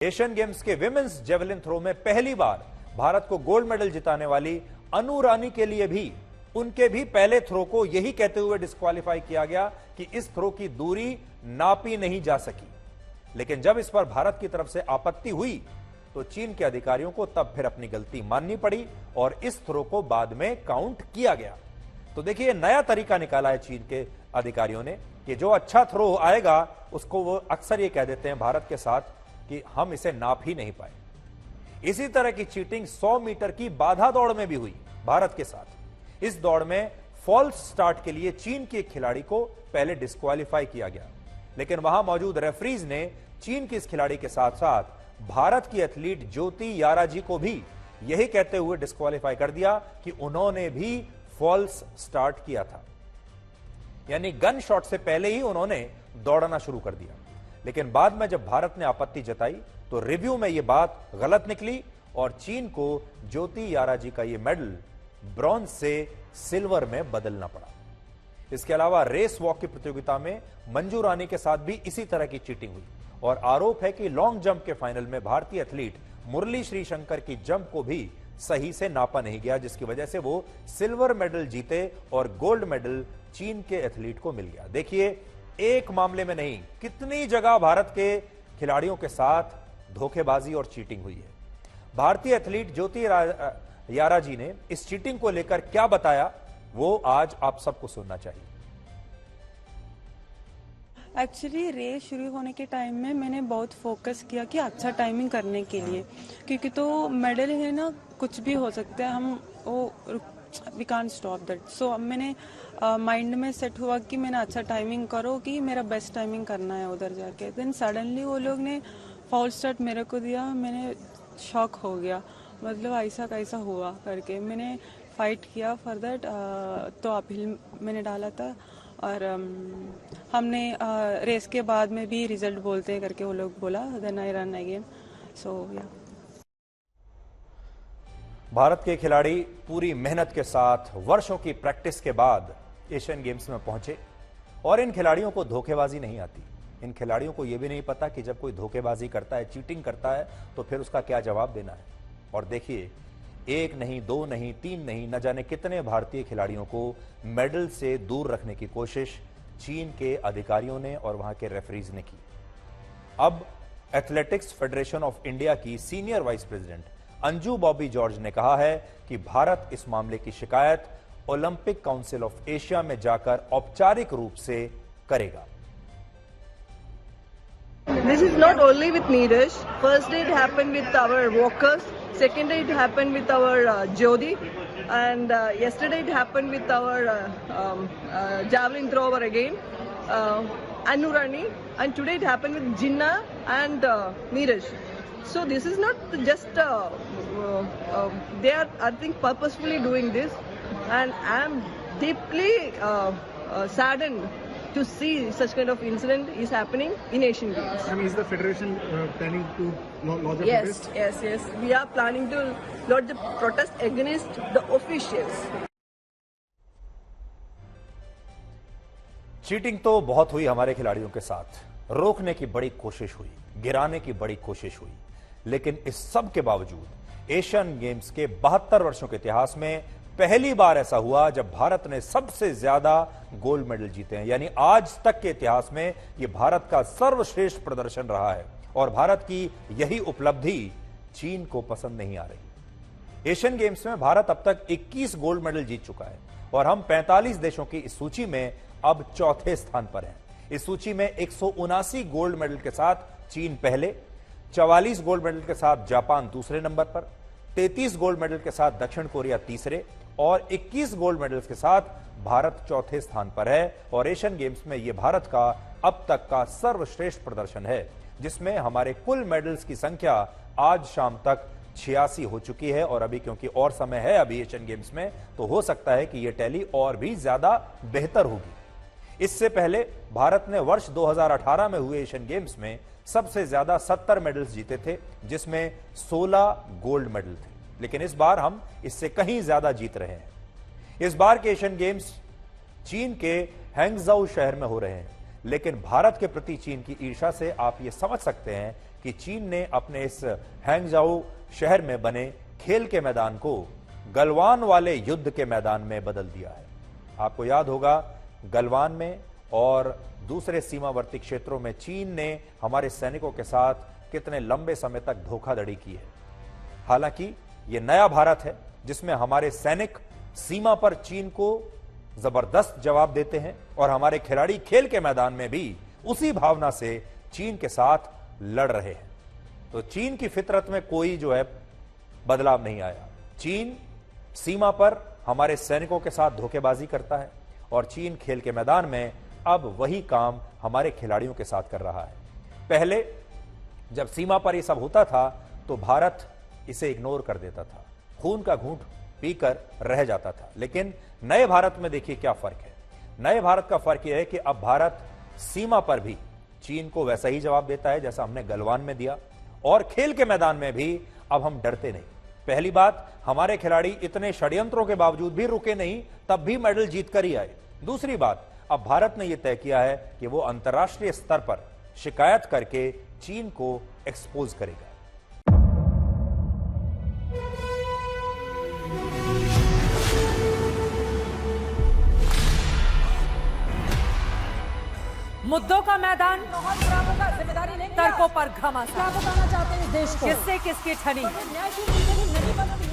Asian games के women's javelin throw में पहली बार भारत को गोल्ड मेडल जिताने वाली अनु रानी के लिए भी उनके भी पहले थ्रो को यही कहते हुए डिस्क्वालीफाई किया गया कि इस थ्रो की दूरी नापी नहीं जा सकी। लेकिन जब इस पर भारत की तरफ से आपत्ति हुई तो चीन के अधिकारियों को तब फिर अपनी गलती माननी पड़ी और इस थ्रो को बाद में काउंट किया गया। तो देखिए, नया तरीका निकाला है चीन के अधिकारियों ने कि जो अच्छा थ्रो आएगा उसको वो अक्सर ये कह देते हैं भारत के साथ कि हम इसे नाप ही नहीं पाए। इसी तरह की चीटिंग 100 मीटर की बाधा दौड़ में भी हुई भारत के साथ। इस दौड़ में फॉल्स स्टार्ट के लिए चीन के खिलाड़ी को पहले डिस्क्वालीफाई किया गया, लेकिन वहां मौजूद रेफरीज ने चीन की इस खिलाड़ी के साथ साथ भारत की एथलीट ज्योति याराजी को भी यही कहते हुए डिस्क्वालीफाई कर दिया कि उन्होंने भी फॉल्स स्टार्ट किया था, यानी गन शॉट से पहले ही उन्होंने दौड़ना शुरू कर दिया। लेकिन बाद में जब भारत ने आपत्ति जताई तो रिव्यू में यह बात गलत निकली और चीन को ज्योति याराजी का यह मेडल ब्रॉन्ज से सिल्वर में बदलना पड़ा। इसके अलावा रेस वॉक की प्रतियोगिता में मंजू रानी के साथ भी इसी तरह की चीटिंग हुई और आरोप है कि लॉन्ग जंप के फाइनल में भारतीय एथलीट मुरली श्रीशंकर की जंप को भी सही से नापा नहीं गया, जिसकी वजह से वो सिल्वर मेडल जीते और गोल्ड मेडल चीन के एथलीट को मिल गया। देखिए, एक मामले में नहीं, कितनी जगह भारत के खिलाड़ियों के साथ धोखेबाजी और चीटिंग हुई है। भारतीय एथलीट ज्योति याराजी ने इस चीटिंग को लेकर क्या बताया, वो आज आप सबको सुनना चाहिए। एक्चुअली रेस शुरू होने के टाइम में मैंने बहुत फोकस किया कि अच्छा टाइमिंग करने के लिए, क्योंकि तो मेडल है ना, कुछ भी हो सकता है, हम वो वी कांट स्टॉप दैट। सो अब मैंने माइंड में सेट हुआ कि मैंने अच्छा टाइमिंग करो, कि मेरा बेस्ट टाइमिंग करना है उधर जाके। देन सडनली वो लोग ने फॉल स्टार्ट मेरे को दिया, मैंने शॉक हो गया, मतलब ऐसा कैसा हुआ करके। मैंने फाइट किया फॉर दैट, तो अपील मैंने डाला था और हमने रेस के बाद में भी रिजल्ट बोलते हैं करके वो लोग बोला। Then I run again. So या भारत के खिलाड़ी पूरी मेहनत के साथ वर्षों की प्रैक्टिस के बाद एशियन गेम्स में पहुंचे और इन खिलाड़ियों को धोखेबाजी नहीं आती। इन खिलाड़ियों को यह भी नहीं पता कि जब कोई धोखेबाजी करता है, चीटिंग करता है, तो फिर उसका क्या जवाब देना है। और देखिए, एक नहीं, दो नहीं, तीन नहीं, न जाने कितने भारतीय खिलाड़ियों को मेडल से दूर रखने की कोशिश चीन के अधिकारियों ने और वहां के रेफरीज ने की। अब एथलेटिक्स फेडरेशन ऑफ इंडिया की senior vice president Anju Bobby George ने कहा है कि भारत इस मामले की शिकायत ओलंपिक काउंसिल ऑफ एशिया में जाकर औपचारिक रूप से करेगा। This is not only with Neeraj. First day it happened with our walkers. Second day it happened with our Jyoti. And yesterday it happened with our javelin thrower again, Anu Rani. And today it happened with Jinnah and Neeraj. So this is not just, they are, I think, purposefully doing this. And I am deeply saddened to see such kind of incident is happening in Asian Games. I mean, is the federation planning to lodge a protest? Yes. We are planning to lodge a protest against the officials. Cheating तो बहुत हुई हमारे खिलाड़ियों के साथ, रोकने की बड़ी कोशिश हुई, गिराने की बड़ी कोशिश हुई, लेकिन इस सब के बावजूद एशियन गेम्स के 72 वर्षों के इतिहास में पहली बार ऐसा हुआ जब भारत ने सबसे ज्यादा गोल्ड मेडल जीते हैं। यानी आज तक के इतिहास में यह भारत का सर्वश्रेष्ठ प्रदर्शन रहा है और भारत की यही उपलब्धि चीन को पसंद नहीं आ रही। एशियन गेम्स में भारत अब तक 21 गोल्ड मेडल जीत चुका है और हम 45 देशों की इस सूची में अब चौथे स्थान पर हैं। इस सूची में 179 गोल्ड मेडल के साथ चीन पहले, 44 गोल्ड मेडल के साथ जापान दूसरे नंबर पर, 33 गोल्ड मेडल के साथ दक्षिण कोरिया तीसरे और 21 गोल्ड मेडल्स के साथ भारत चौथे स्थान पर है। और एशियन गेम्स में यह भारत का अब तक का सर्वश्रेष्ठ प्रदर्शन है, जिसमें हमारे कुल मेडल्स की संख्या आज शाम तक 86 हो चुकी है। और अभी क्योंकि और समय है अभी एशियन गेम्स में, तो हो सकता है कि यह टैली और भी ज्यादा बेहतर होगी। इससे पहले भारत ने वर्ष 2018 में हुए एशियन गेम्स में सबसे ज्यादा 70 मेडल्स जीते थे, जिसमें 16 गोल्ड मेडल थे, लेकिन इस बार हम इससे कहीं ज्यादा जीत रहे हैं। इस बार के एशियन गेम्स चीन के हैंगजाऊ शहर में हो रहे हैं, लेकिन भारत के प्रति चीन की ईर्ष्या से आप ये समझ सकते हैं कि चीन ने अपने इस हैंगजाओ शहर में बने खेल के मैदान को गलवान वाले युद्ध के मैदान में बदल दिया है। आपको याद होगा, गलवान में और दूसरे सीमावर्ती क्षेत्रों में चीन ने हमारे सैनिकों के साथ कितने लंबे समय तक धोखाधड़ी की है। हालांकि यह नया भारत है जिसमें हमारे सैनिक सीमा पर चीन को जबरदस्त जवाब देते हैं और हमारे खिलाड़ी खेल के मैदान में भी उसी भावना से चीन के साथ लड़ रहे हैं। तो चीन की फितरत में कोई जो है बदलाव नहीं आया। चीन सीमा पर हमारे सैनिकों के साथ धोखेबाजी करता है और चीन खेल के मैदान में अब वही काम हमारे खिलाड़ियों के साथ कर रहा है। पहले जब सीमा पर यह सब होता था तो भारत इसे इग्नोर कर देता था, खून का घूंट पीकर रह जाता था। लेकिन नए भारत में देखिए क्या फर्क है। नए भारत का फर्क यह है कि अब भारत सीमा पर भी चीन को वैसा ही जवाब देता है जैसा हमने गलवान में दिया, और खेल के मैदान में भी अब हम डरते नहीं। पहली बात, हमारे खिलाड़ी इतने षड्यंत्रों के बावजूद भी रुके नहीं, तब भी मेडल जीतकर ही आए। दूसरी बात, अब भारत ने यह तय किया है कि वो अंतर्राष्ट्रीय स्तर पर शिकायत करके चीन को एक्सपोज करेगा। मुद्दों का मैदान, तर्कों पर घमासान, चाहते हैं इस देश को। किससे किसकी ठनी,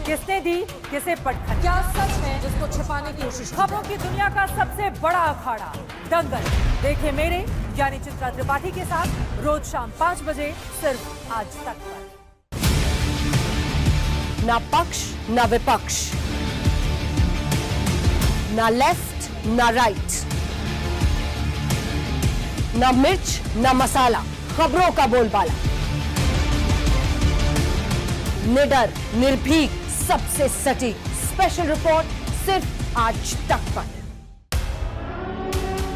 किसने दी किसे पटखनी, क्या सच है जिसको छिपाने की कोशिश की? खबरों की दुनिया का सबसे बड़ा अखाड़ा दंगल देखे मेरे यानी चित्रा त्रिपाठी के साथ रोज शाम 5 बजे सिर्फ आज तक पर। ना पक्ष ना विपक्ष, ना लेफ्ट ना राइट, ना मिर्च ना मसाला, खबरों का बोलबाला, निडर निर्भीक सबसे सटीक स्पेशल रिपोर्ट सिर्फ आज तक पर।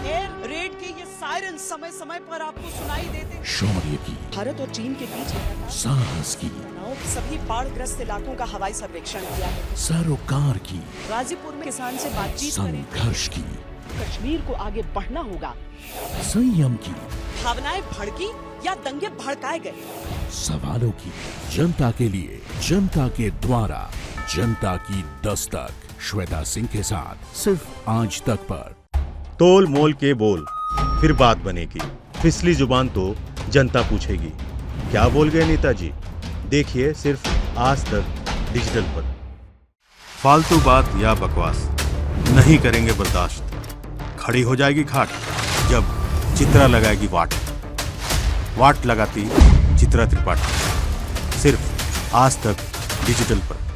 एयर रेड के ये सायरन समय समय पर आपको सुनाई देते हैं। शौर्य की, भारत और चीन के बीच साहस की, सभी बाढ़ग्रस्त इलाकों का हवाई सर्वेक्षण किया है। सरोकार की, गाजीपुर में किसान से बातचीत करें। संघर्ष की, कश्मीर को आगे बढ़ना होगा। संयम की, भावनाएं भड़की या दंगे भड़काए गए, सवालों की, जनता के लिए, जनता के द्वारा, जनता की दस्तक। श्वेता सिंह के साथ सिर्फ आज तक पर। तोल मोल के बोल, फिर बात बनेगी। फिसली जुबान तो जनता पूछेगी। क्या बोल गए नेताजी? देखिए सिर्फ आज तक डिजिटल पर। फालतू बात या बकवास नहीं करेंगे बर्दाश्त। खड़ी हो जाएगी खाट जब चित्रा लगाएगी वाट। वाट लगाती चित्रा त्रिपाठी, सिर्फ आज तक डिजिटल पर।